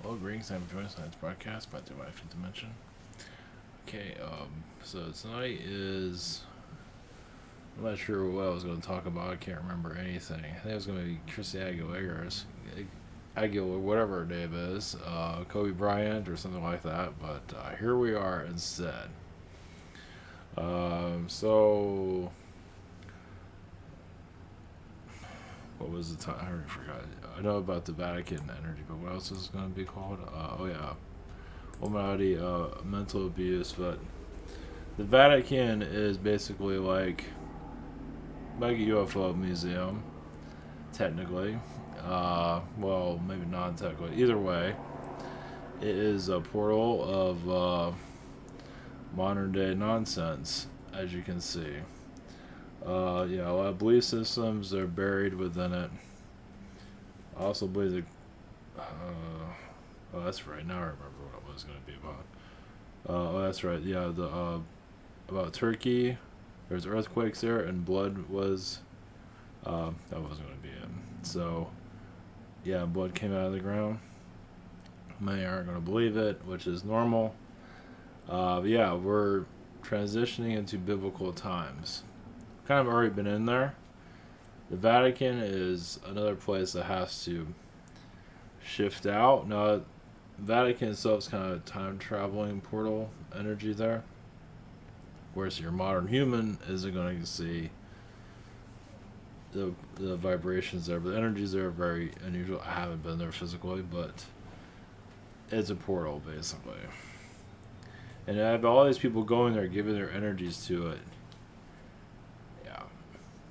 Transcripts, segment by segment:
Hello, greetings. I'm joining tonight's broadcast by the Wi-Fi Dimension. Okay, so tonight is. I'm not sure what I was going to talk about. I can't remember anything. I think it was going to be Chrissy Aguilera's. Aguilera, whatever her name is. Kobe Bryant or something like that. But here we are instead. So. What was the time? I already forgot. I know about the Vatican energy, but what else is it going to be called? Illuminati, mental abuse. But the Vatican is basically like a UFO museum, technically. Well, maybe non-technically. Either way, it is a portal of modern-day nonsense, as you can see. A lot of belief systems are buried within it. I also believe that. Oh, that's right. Now I remember what it was going to be about. That's right. Yeah, the about Turkey. There's earthquakes there, and blood was. That wasn't going to be it. So, yeah, blood came out of the ground. Many aren't going to believe it, which is normal. We're transitioning into biblical times. Kind of already been in there. The Vatican is another place that has to shift out. Now, the Vatican itself is kind of a time traveling portal energy there. Whereas your modern human isn't going to see the vibrations there, but the energies there are very unusual. I haven't been there physically, but it's a portal basically. And I have all these people going there, giving their energies to it.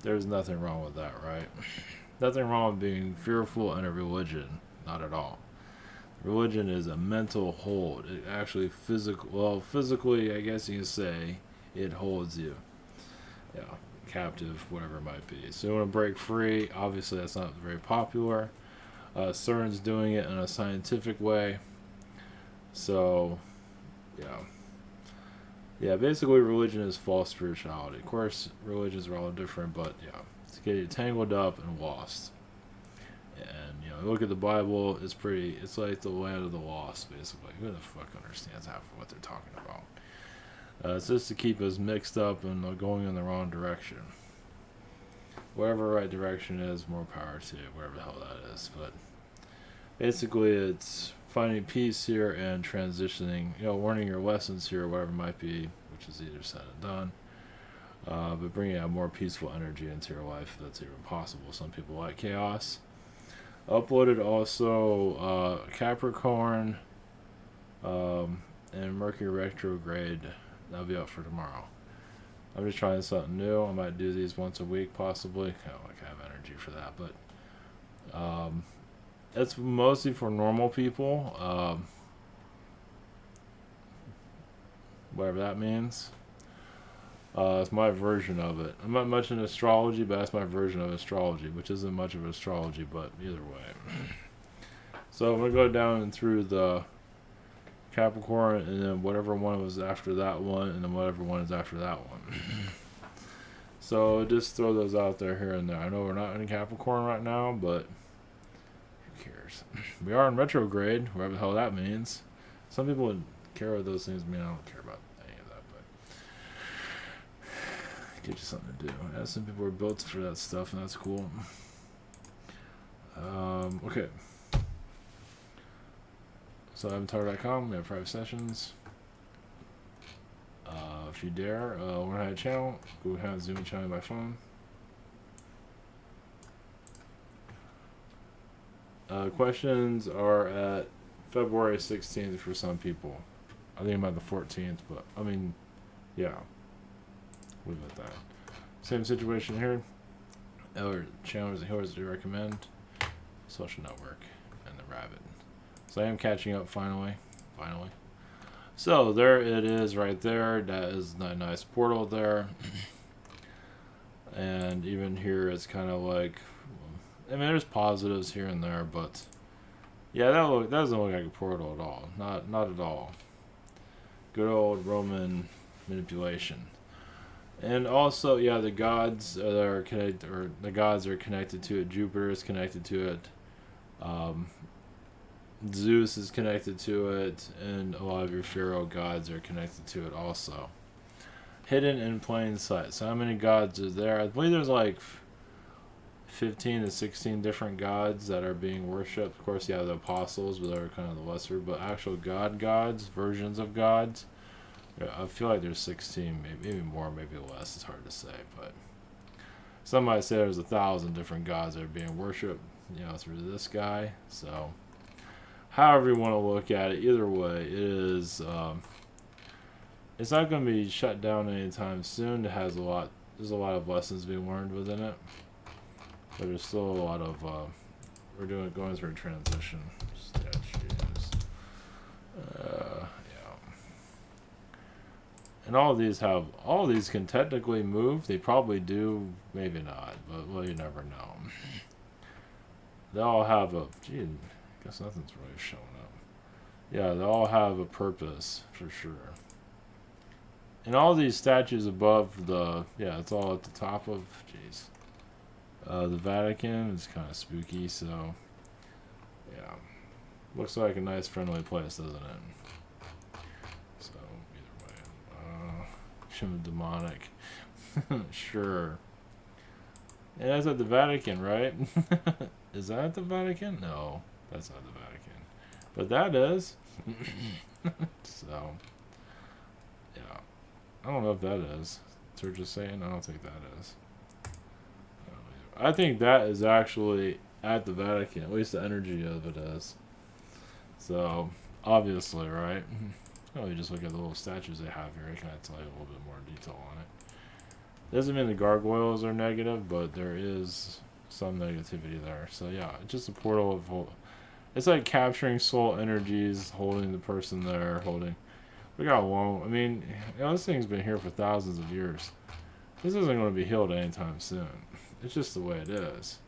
There's nothing wrong with that, right? Nothing wrong with being fearful in a religion. Not at all. Religion is a mental hold. It actually physically, I guess you can say, it holds you. Yeah, captive, whatever it might be. So you want to break free. Obviously, that's not very popular. CERN's doing it in a scientific way. So, yeah. Yeah, basically religion is false spirituality. Of course, religions are all different, but yeah, to get you tangled up and lost. And look at the Bible, it's like the land of the lost, basically. Who the fuck understands half of what they're talking about? It's just to keep us mixed up and going in the wrong direction. Whatever the right direction is, more power to it, whatever the hell that is. But basically, it's finding peace here and transitioning, learning your lessons here, whatever it might be, which is easier said than done. But bringing out more peaceful energy into your life, if that's even possible. Some people like chaos. Uploaded also Capricorn and Mercury retrograde. That'll be up for tomorrow. I'm just trying something new. I might do these once a week, possibly. I don't like have energy for that, but it's mostly for normal people, whatever that means. It's my version of it. I'm not much in astrology, but that's my version of astrology, which isn't much of astrology, but either way. So I'm going to go down and through the Capricorn, and then whatever one was after that one, and then whatever one is after that one. So just throw those out there here and there. I know we're not in Capricorn right now, but cares? We are in retrograde, whatever the hell that means. Some people would care what those things mean. I don't care about any of that, but get you something to do. Yeah, some people are built for that stuff, and that's cool. Okay. So avatar.com, we have private sessions. If you dare, learn how to channel, go ahead and Zoom and channel by phone. Questions are at February 16th for some people. I think about the 14th, but yeah. Leave it at that. Same situation here. Other channels and healers do recommend. Social Network and the Rabbit. So I am catching up finally. So there it is right there. That is a nice portal there. And even here it's kind of like, there's positives here and there, but yeah, that doesn't look like a portal at all. Not at all. Good old Roman manipulation. And also, yeah, the gods are connected, or the gods are connected to it. Jupiter is connected to it. Zeus is connected to it, and a lot of your pharaoh gods are connected to it also. Hidden in plain sight. So how many gods are there? I believe there's like 15 to 16 different gods that are being worshipped. Of course, you have the apostles, but they're kind of the lesser. But actual gods, versions of gods, yeah, I feel like there's 16, maybe more, maybe less. It's hard to say, but some might say there's 1,000 different gods that are being worshipped, through this guy. So, however you want to look at it, either way, it is. It's not going to be shut down anytime soon. It has a lot. There's a lot of lessons being learned within it, but there's still a lot of. We're going through a transition. Statues. Yeah. And all of these can technically move. They probably do, maybe not, but well, you never know. They all have a. Gee, I guess nothing's really showing up. Yeah, they all have a purpose for sure. And all these statues above it's all at the top of. Jeez. The Vatican is kind of spooky, so yeah, looks like a nice, friendly place, doesn't it? So either way, demonic, sure. And that's at the Vatican, right? Is that at the Vatican? No, that's not the Vatican, but that is. So yeah, I don't know if that is. So we're just saying, I don't think that is. I think that is actually at the Vatican. At least the energy of it is. So, obviously, right? Oh, you just look at the little statues they have here. I kind of tell you a little bit more detail on it. Doesn't mean the gargoyles are negative, but there is some negativity there. So, yeah, it's just a portal of. It's like capturing soul energies, holding the person there, holding. Look how long. I mean, this thing's been here for thousands of years. This isn't going to be healed anytime soon. It's just the way it is.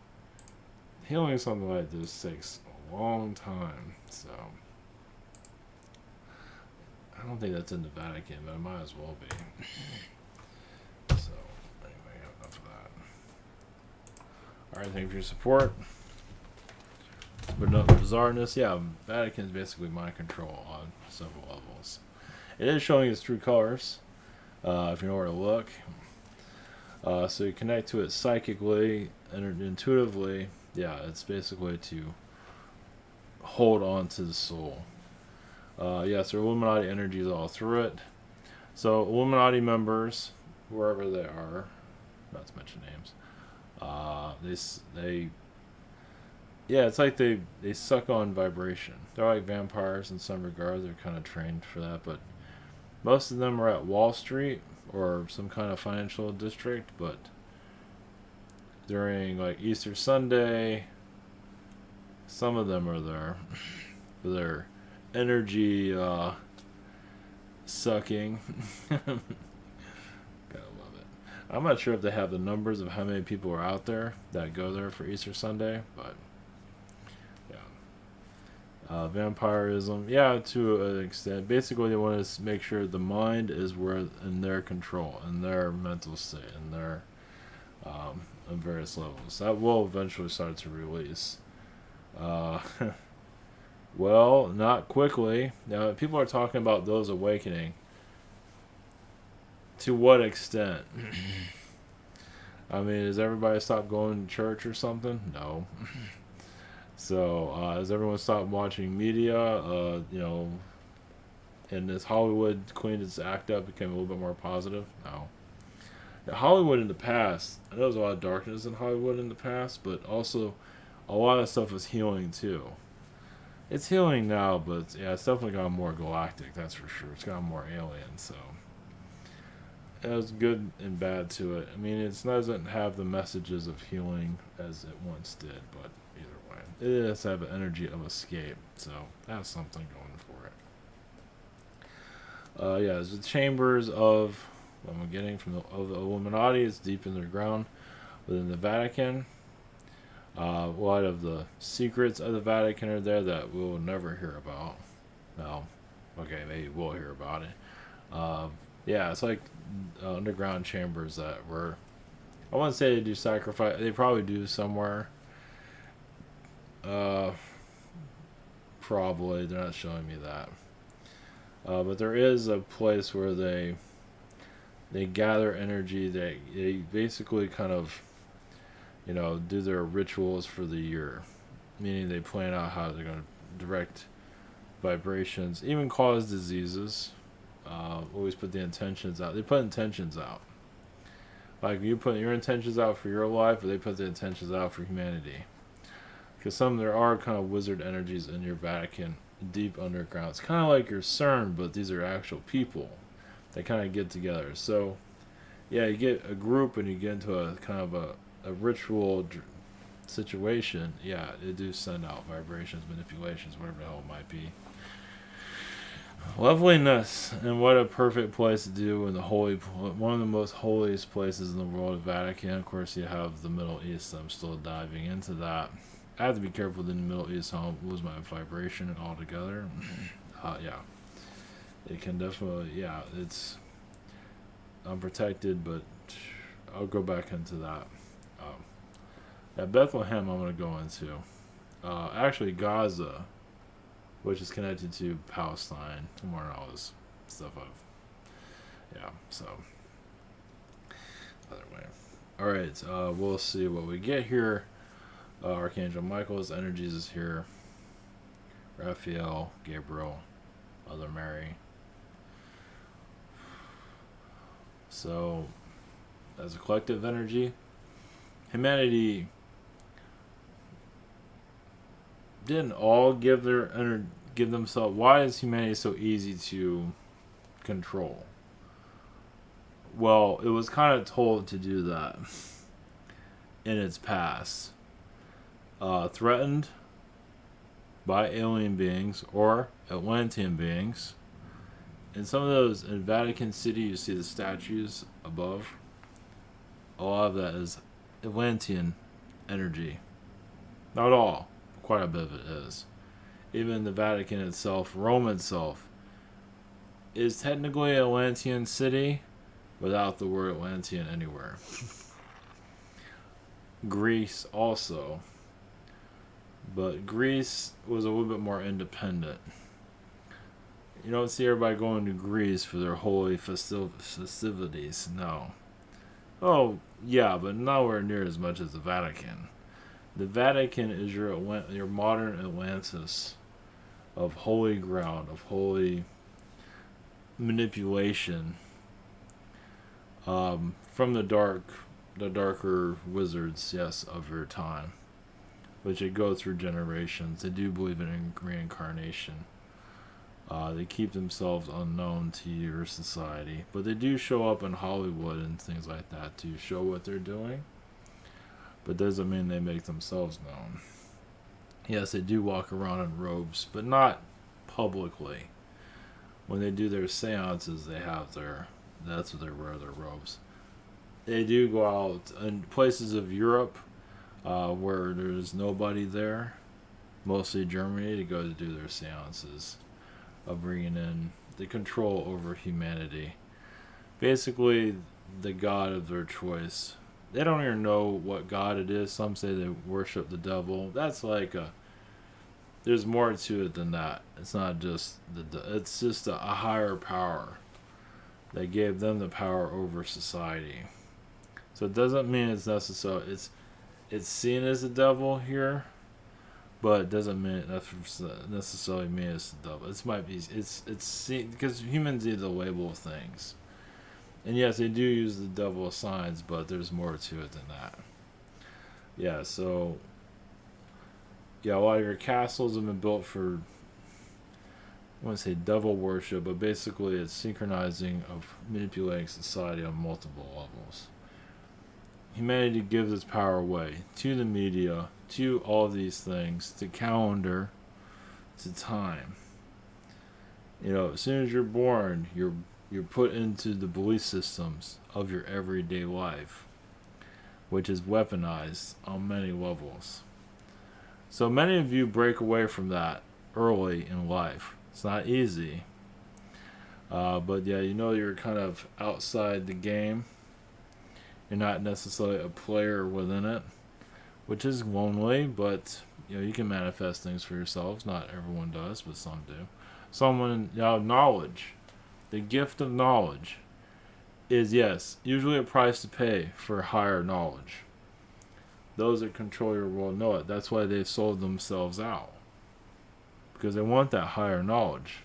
Healing something like this takes a long time, so I don't think that's in the Vatican, but it might as well be. So anyway, enough of that. Alright, thank you for your support. But enough bizarreness. Yeah, Vatican is basically mind control on several levels. It is showing its true colors, if you know where to look. So you connect to it psychically and intuitively. Yeah, it's basically to hold on to the soul. So Illuminati energy is all through it. So Illuminati members, wherever they are, not to mention names, it's like they suck on vibration. They're like vampires in some regards. They're kind of trained for that, but most of them are at Wall Street or some kind of financial district, but during like Easter Sunday, some of them are there for their energy sucking. Gotta love it. I'm not sure if they have the numbers of how many people are out there that go there for Easter Sunday, but yeah. Vampirism, yeah, to an extent. Basically, they want to make sure the mind is in their control, in their mental state, in their on various levels. That will eventually start to release. Well, not quickly. Now, people are talking about those awakening. To what extent? I mean, has everybody stopped going to church or something? No. So, has everyone stopped watching media? And this Hollywood cleaned its act up, became a little bit more positive? No. Now, Hollywood in the past, I know there's a lot of darkness in Hollywood in the past, but also a lot of stuff was healing too. It's healing now, but yeah, it's definitely got more galactic, that's for sure. It's got more alien, so there's good and bad to it. I mean, it doesn't have the messages of healing as it once did, but either way, it does have an energy of escape, so that's something going for it. There's the chambers of what I'm getting from the Illuminati. It's deep in the ground within the Vatican. A lot of the secrets of the Vatican are there that we'll never hear about. No, okay, maybe we'll hear about it. It's like underground chambers that were. I wouldn't say they do sacrifice. They probably do somewhere. Probably. They're not showing me that. But there is a place where they gather energy. They basically kind of, do their rituals for the year. Meaning they plan out how they're going to direct vibrations, even cause diseases. Always put the intentions out. They put intentions out. Like you put your intentions out for your life, or they put the intentions out for humanity. Because there are kind of wizard energies in your Vatican, deep underground. It's kind of like your CERN, but these are actual people that kind of get together. So, yeah, you get a group and you get into a kind of a ritual situation. Yeah, they do send out vibrations, manipulations, whatever the hell it might be. Loveliness, and what a perfect place to do in one of the most holiest places in the world, Vatican. Of course, you have the Middle East. I'm still diving into that. I have to be careful in the Middle East. I'll lose my vibration altogether. Yeah, it can definitely. Yeah, it's unprotected, but I'll go back into that. At Bethlehem, I'm going to go into. Actually, Gaza, which is connected to Palestine, and more all this stuff so other way. Alright, we'll see what we get here. Archangel Michael's energies is here. Raphael, Gabriel, Mother Mary. So, as a collective energy, humanity didn't all give themselves. Why is humanity so easy to control? Well, it was kind of told to do that in its past. Threatened by alien beings or Atlantean beings. In some of those, in Vatican City, you see the statues above. A lot of that is Atlantean energy. Not all. Quite a bit of it is. Even the Vatican itself, Rome itself, is technically an Atlantean city without the word Atlantean anywhere. Greece also. But Greece was a little bit more independent. You don't see everybody going to Greece for their holy festivities. No. Oh, yeah, but nowhere near as much as the Vatican. The Vatican is your modern Atlantis of holy ground, of holy manipulation from the darker wizards, yes, of your time, which they go through generations. They do believe in reincarnation. They keep themselves unknown to your society, but they do show up in Hollywood and things like that to show what they're doing. But doesn't mean they make themselves known. Yes, they do walk around in robes, but not publicly. When they do their seances, that's what they wear, their robes. They do go out in places of Europe where there's nobody there, mostly Germany, to go to do their seances of bringing in the control over humanity. Basically, the god of their choice. They don't even know what god it is. Some say they worship the devil. That's like there's more to it than that. It's not just it's just a higher power that gave them the power over society. So it doesn't mean it's necessary. It's seen as the devil here, but it doesn't mean necessarily mean it's the devil. It's seen because humans need to label things. And yes, they do use the devil signs, but there's more to it than that. Yeah, so a lot of your castles have been built for, I want to say devil worship, but basically it's synchronizing of manipulating society on multiple levels. Humanity gives its power away to the media, to all these things, to calendar, to time. As soon as you're born, you're put into the belief systems of your everyday life, which is weaponized on many levels. So many of you break away from that early in life. It's not easy. But yeah, you're kind of outside the game. You're not necessarily a player within it, which is lonely, but you can manifest things for yourselves. Not everyone does, but some do. Someone, knowledge, the gift of knowledge is, yes, usually a price to pay for higher knowledge. Those that control your world know it. That's why they've sold themselves out, because they want that higher knowledge.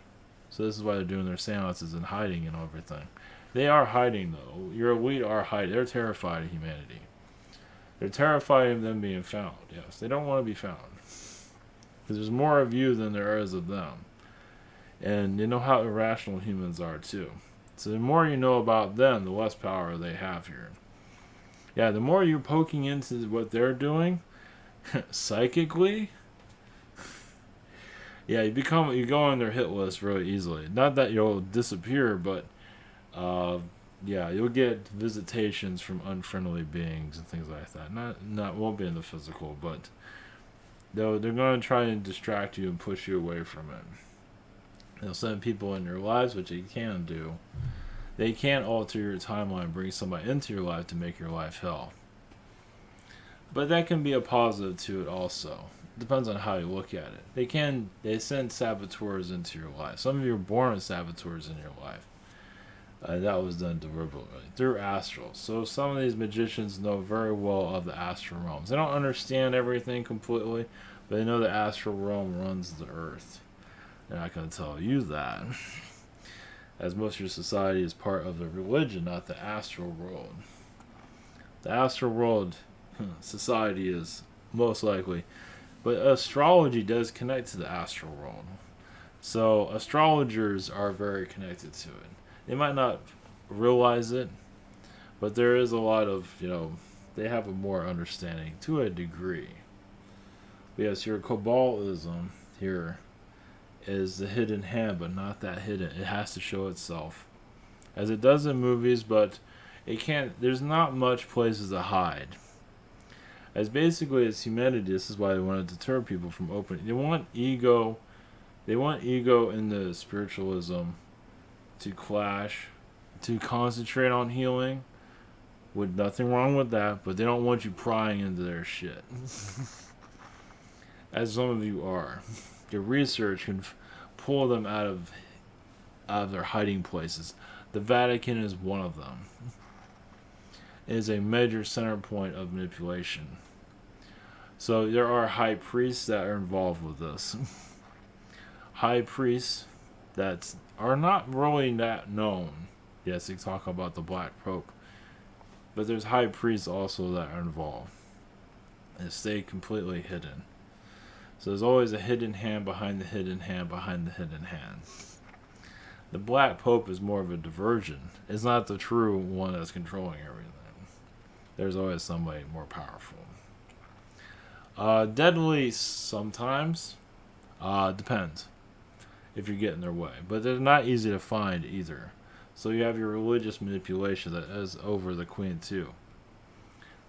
So this is why they're doing their seances and hiding and everything. They are hiding, though. Your elite are hiding. They're terrified of humanity. They're terrified of them being found. Yes, they don't want to be found, because there's more of you than there is of them. And you know how irrational humans are, too. So the more you know about them, the less power they have here. Yeah, the more you're poking into what they're doing, psychically, yeah, you go on their hit list really easily. Not that you'll disappear, but yeah, you'll get visitations from unfriendly beings and things like that. Not won't be in the physical, but they're going to try and distract you and push you away from it. They'll send people in your lives, which they can do. They can't alter your timeline, bring somebody into your life to make your life hell. But that can be a positive to it also. Depends on how you look at it. They send saboteurs into your life. Some of you are born with saboteurs in your life. That was done deliberately through Astral. So some of these magicians know very well of the astral realms. They don't understand everything completely, but they know the astral realm runs the earth. They're not going to tell you that, as most of your society is part of the religion, not the astral world. The astral world society is most likely, but astrology does connect to the astral world. So astrologers are very connected to it. They might not realize it, but there is a lot of, they have a more understanding to a degree. But yes, your Kabbalism here is the hidden hand, but not that hidden. It has to show itself, as it does in movies, but it can't. There's not much places to hide. As basically as humanity, this is why they want to deter people from opening. They want ego. They want ego in the spiritualism to clash, to concentrate on healing. With nothing wrong with that, but they don't want you prying into their shit, as some of you are. Your research can pull them out of their hiding places. The Vatican is one of them. It is a major center point of manipulation. So there are high priests that are involved with this. High priests that are not really that known. Yes, they talk about the Black Pope. But there's high priests also that are involved. And stay completely hidden. So there's always a hidden hand behind the hidden hand behind the hidden hand. The Black Pope is more of a diversion. It's not the true one that's controlling everything. There's always somebody more powerful. Deadly sometimes. Depends if you get in their way. But they're not easy to find either. So you have your religious manipulation that is over the Queen too.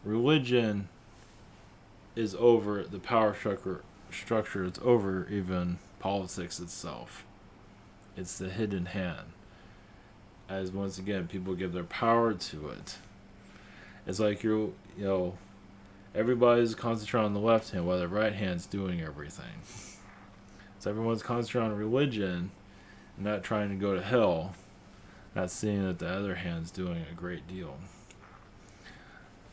Religion is over the power structure. It's over even politics itself. It's the hidden hand. As once again, people give their power to it. It's like everybody's concentrating on the left hand while the right hand's doing everything. So everyone's concentrating on religion and not trying to go to hell, not seeing that the other hand's doing a great deal.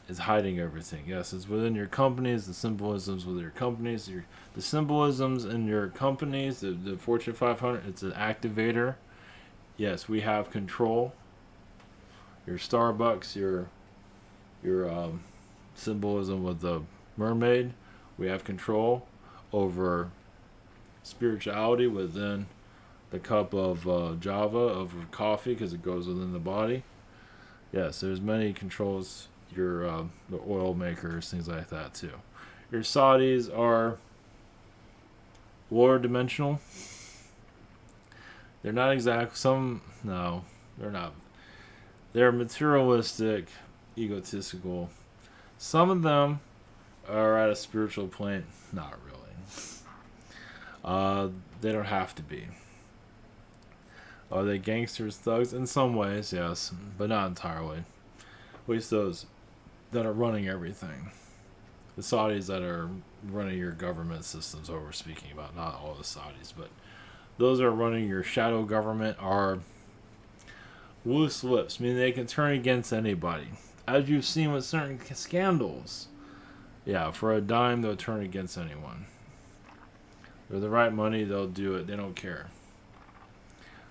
It's hiding everything. Yes, it's within your companies, the symbolisms within your companies, the symbolisms in your companies, the Fortune 500, it's an activator. Yes, we have control. Your Starbucks, your symbolism with the mermaid, we have control over spirituality within the cup of Java, of coffee, because it goes within the body. Yes, there's many controls. The oil makers, things like that too. Your Saudis are lower dimensional. They're not no, they're not. They're materialistic, egotistical. Some of them are at a spiritual plane. Not really. They don't have to be. Are they gangsters, thugs? In some ways, yes, but not entirely. At least those that are running everything The Saudis that are running your government systems, what we're speaking about, not all the Saudis, but those that are running your shadow government are loose lips, meaning they can turn against anybody. As you've seen with certain scandals. Yeah, for a dime, they'll turn against anyone. For the right money, they'll do it. They don't care.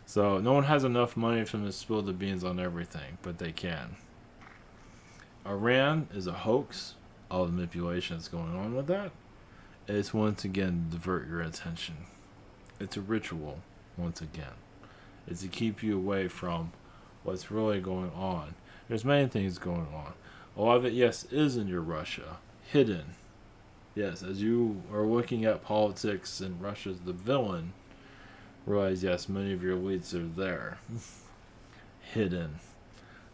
So no one has enough money for them to spill the beans on everything, but they can. Iran is a hoax. All the manipulation that's going on with that. It's once again to divert your attention. It's a ritual, once again. It's to keep you away from what's really going on. There's many things going on. A lot of it, yes, is in your Russia. Hidden. Yes, as you are looking at politics and Russia's the villain, realize, yes, many of your elites are there. Hidden.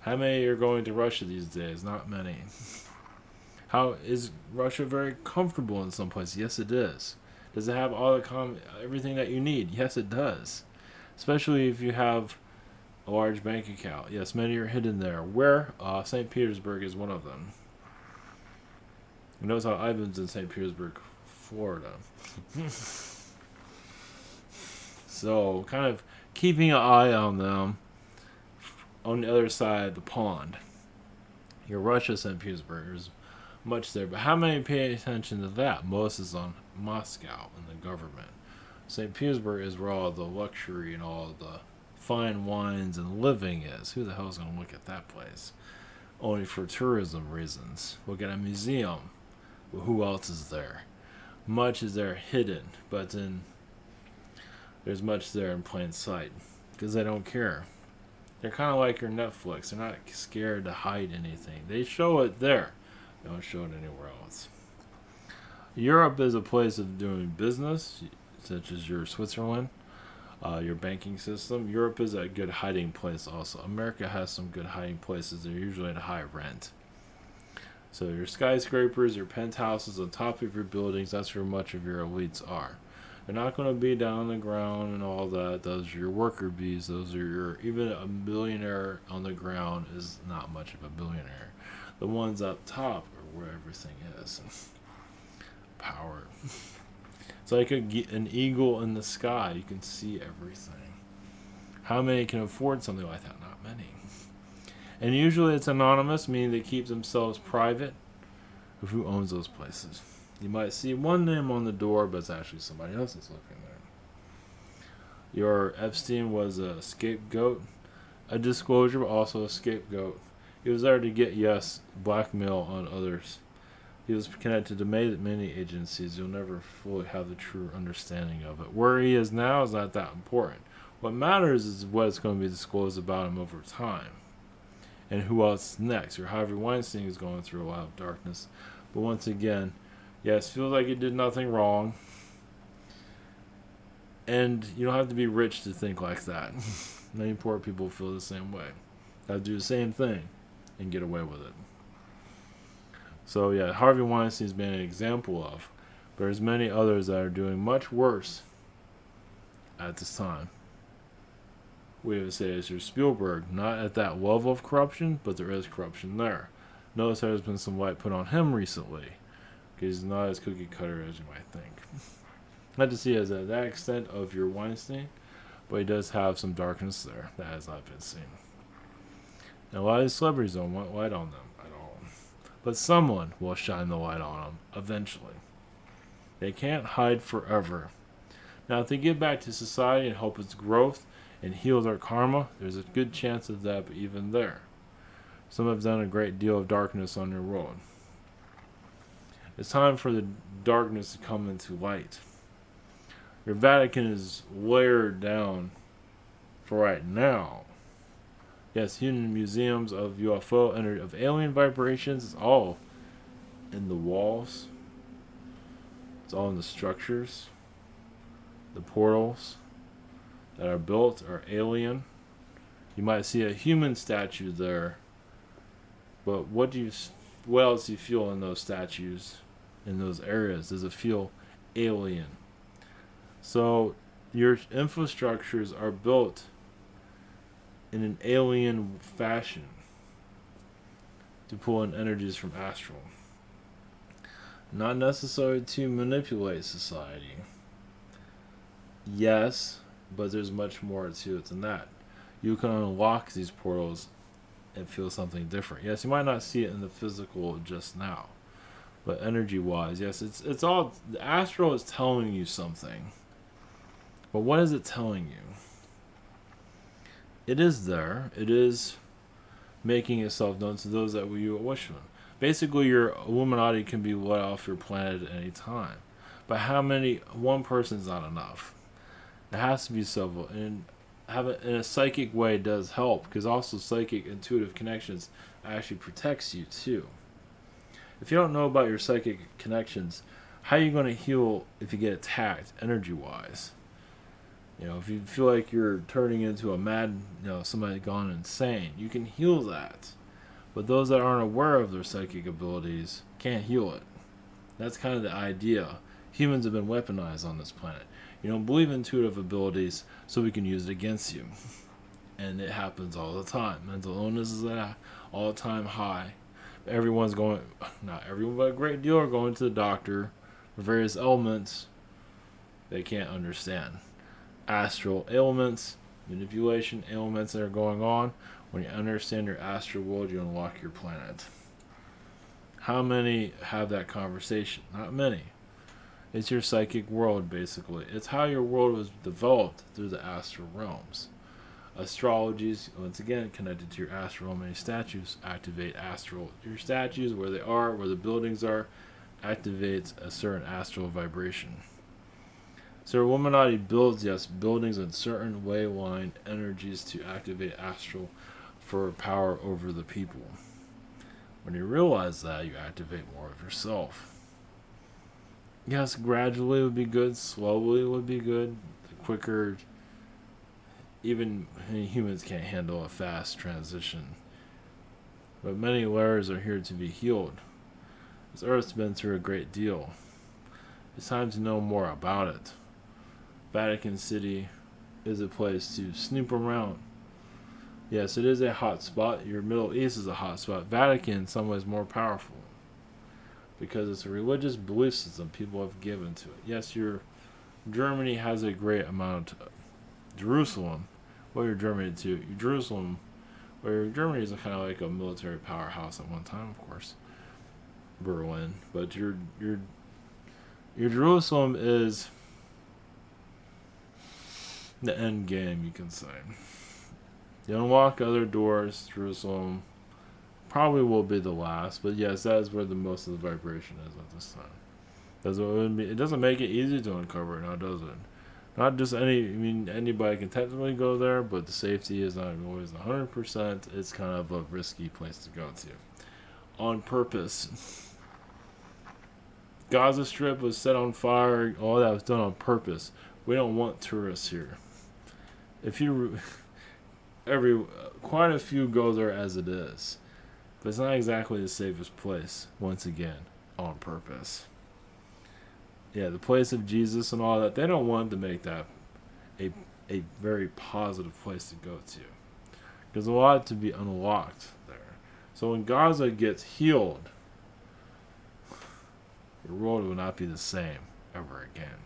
How many are going to Russia these days? Not many. How is Russia very comfortable in some places? Yes, it is. Does it have all the everything that you need? Yes, it does. Especially if you have a large bank account. Yes, many are hidden there. Where? St. Petersburg is one of them. You notice how Ivan's in St. Petersburg, Florida. So, kind of keeping an eye on them on the other side of the pond. Your Russia, St. Petersburg, is much there. But how many pay attention to that? Most is on Moscow and the government. St. Petersburg is where all the luxury and all the fine wines and living is. Who the hell is going to look at that place? Only for tourism reasons. Look at a museum. Well, who else is there? Much is there hidden, but then there's much there in plain sight because they don't care. They're kind of like your Netflix. They're not scared to hide anything. They show it there. They don't show it anywhere else. Europe is a place of doing business, such as your Switzerland, your banking system. Europe is a good hiding place also. America has some good hiding places. They're usually at a high rent. So your skyscrapers, your penthouses on top of your buildings, that's where much of your elites are. They're not going to be down on the ground and all that. Those are your worker bees. Those are your, even a billionaire on the ground is not much of a billionaire. The ones up top are where everything is. Power. It's like an eagle in the sky. You can see everything. How many can afford something like that? Not many. And usually it's anonymous, meaning they keep themselves private of who owns those places. You might see one name on the door, but it's actually somebody else that's looking there. Your Epstein was a scapegoat, a disclosure, but also a scapegoat. He was there to get, yes, blackmail on others. He was connected to many agencies. You'll never fully have the true understanding of it. Where he is now is not that important. What matters is what's going to be disclosed about him over time. And who else next. Or Harvey Weinstein is going through a lot of darkness. But once again, yes, feels like he did nothing wrong. And you don't have to be rich to think like that. Many poor people feel the same way. Have to do the same thing and get away with it. So yeah, Harvey Weinstein's been an example of. But there's many others that are doing much worse at this time. We would say is your Spielberg, not at that level of corruption, but there is corruption there. Notice there's been some light put on him recently. Because he's not as cookie cutter as you might think. Not to see as that extent of your Weinstein, but he does have some darkness there that has not been seen. And a lot of these celebrities don't want light on them at all. But someone will shine the light on them eventually. They can't hide forever. Now, if they get back to society and help its growth and heal their karma, there's a good chance of that, but even there, some have done a great deal of darkness on your road. It's time for the darkness to come into light. Your Vatican is layered down for right now. Yes, hidden museums of UFO and of alien vibrations. It's all in the walls. It's all in the structures. The portals that are built are alien. You might see a human statue there. But what else do you feel in those statues? In those areas, does it feel alien? So your infrastructures are built in an alien fashion to pull in energies from Astral. Not necessary to manipulate society. Yes, but there's much more to it than that. You can unlock these portals and feel something different. Yes, you might not see it in the physical just now, but energy-wise, yes, it's all the astral is telling you something. But what is it telling you? It is there. It is making itself known to those that you wish them. Basically, your Illuminati can be let off your planet at any time. But how many? One person's not enough. It has to be several, and have it in a psychic way does help, because also psychic intuitive connections actually protects you too. If you don't know about your psychic connections, how are you going to heal if you get attacked energy wise? If you feel like you're turning into a mad, somebody gone insane, you can heal that. But those that aren't aware of their psychic abilities can't heal it. That's kind of the idea. Humans have been weaponized on this planet. You don't believe in intuitive abilities, so we can use it against you. And it happens all the time. Mental illness is at an all-time high. Everyone's going, not everyone, but a great deal are going to the doctor for various ailments they can't understand. Astral ailments, manipulation ailments that are going on. When you understand your astral world, you unlock your planet. How many have that conversation? Not many. It's your psychic world, basically. It's how your world was developed through the astral realms. Astrology is, once again, connected to your astral realm. Many statues activate astral. Your statues, where they are, where the buildings are, activates a certain astral vibration. So Illuminati builds, yes, buildings in certain wayline energies to activate astral for power over the people. When you realize that, you activate more of yourself. Yes, gradually would be good, slowly would be good, the quicker, even humans can't handle a fast transition. But many layers are here to be healed. This Earth's been through a great deal. It's time to know more about it. Vatican City is a place to snoop around. Yes, it is a hot spot. Your Middle East is a hot spot. Vatican, in some ways, more powerful because it's a religious belief system people have given to it. Yes, your Germany has a great amount of Jerusalem. Well, your Germany too. Jerusalem, where Germany is kind of like a military powerhouse at one time, of course. Berlin, but your Jerusalem is the end game, you can say. You unlock other doors. Jerusalem probably will be the last, but yes, that is where the most of the vibration is at this time. It doesn't make it easy to uncover it now, does it? Not just anybody can technically go there, but the safety is not always 100%. It's kind of a risky place to go to. On purpose. Gaza Strip was set on fire. All that was done on purpose. We don't want tourists here. Quite a few go there as it is, but it's not exactly the safest place. Once again, on purpose. Yeah, the place of Jesus and all that. They don't want to make that a very positive place to go to. There's a lot to be unlocked there. So when Gaza gets healed, your world will not be the same ever again.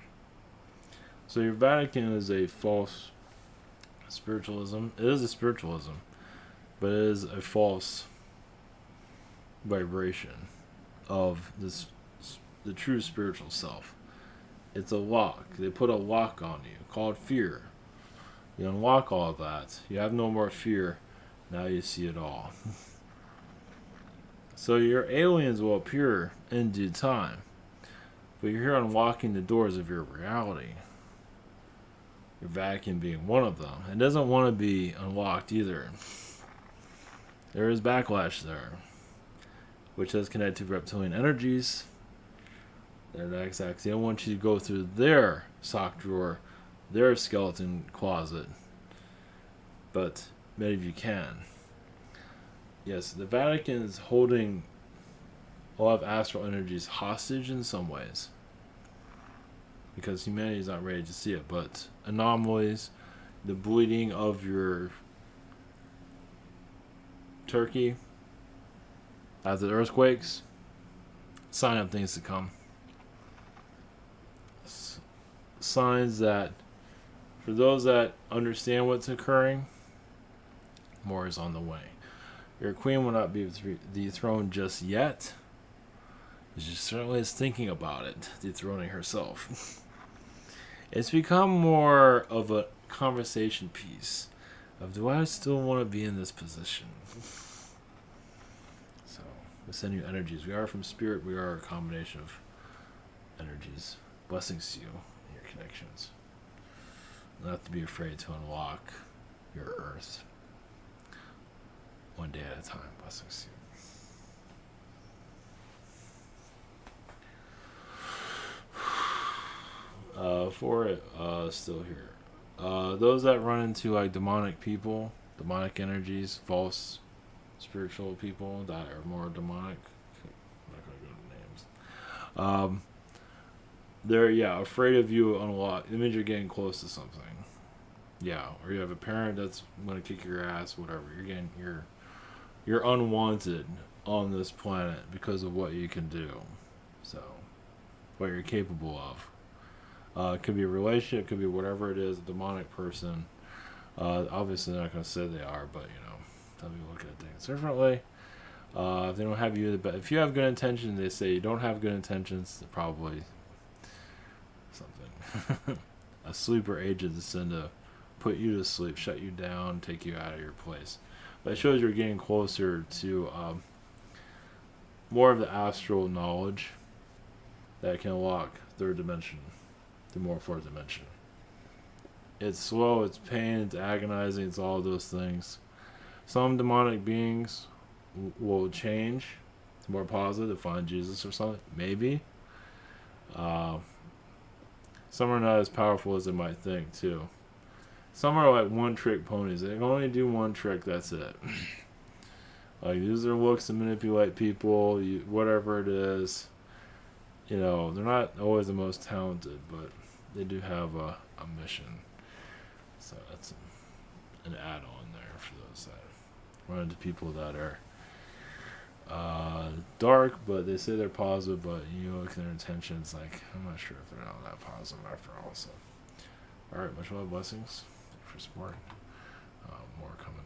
So your Vatican is a false spiritualism. It is a spiritualism, but it is a false vibration of the true spiritual self. It's a lock. They put a lock on you called fear. You unlock all of that. You have no more fear. Now you see it all. So your aliens will appear in due time, but you're here unlocking the doors of your reality. Your Vatican being one of them. It doesn't want to be unlocked either. There is backlash there, which has connected to reptilian energies. They don't want you to go through their sock drawer, their skeleton closet, but many of you can. Yes, the Vatican is holding a lot of astral energies hostage in some ways, because humanity is not ready to see it. But anomalies, the bleeding of your Turkey after the earthquakes, sign of things to come. Signs that, for those that understand what's occurring, more is on the way. Your queen will not be dethroned just yet. She certainly is thinking about it, dethroning herself. It's become more of a conversation piece of, do I still want to be in this position? So, we send you energies. We are from spirit. We are a combination of energies. Blessings to you and your connections. Not to be afraid to unlock your earth. One day at a time. Blessings to you. For it, still here. Those that run into like demonic people, demonic energies, false spiritual people that are more demonic. I'm not gonna go to names. They're afraid of you unlock. It means you're getting close to something. Yeah, or you have a parent that's gonna kick your ass, whatever. You're unwanted on this planet because of what you can do. So, what you're capable of. It could be a relationship, it could be whatever it is, a demonic person. Obviously, they're not going to say they are, but they'll be looking at things differently. If they don't have you, if you have good intentions, they say you don't have good intentions, probably something. A sleeper agent is sent to put you to sleep, shut you down, take you out of your place. But it shows you're getting closer to more of the astral knowledge that can unlock third dimension. The more fourth dimension. It's slow, it's pain, it's agonizing, it's all those things. Some demonic beings will change to more positive, find Jesus or something, maybe. Some are not as powerful as they might think too. Some are like one-trick ponies. They can only do one trick. That's it. Like use their looks to manipulate people, whatever it is. They're not always the most talented, but they do have a mission. So that's an add-on there for those that run into people that are dark, but they say they're positive, but you look at their intentions, like, I'm not sure if they're not that positive after all. So, alright, much love, blessings. Thank you for support. More coming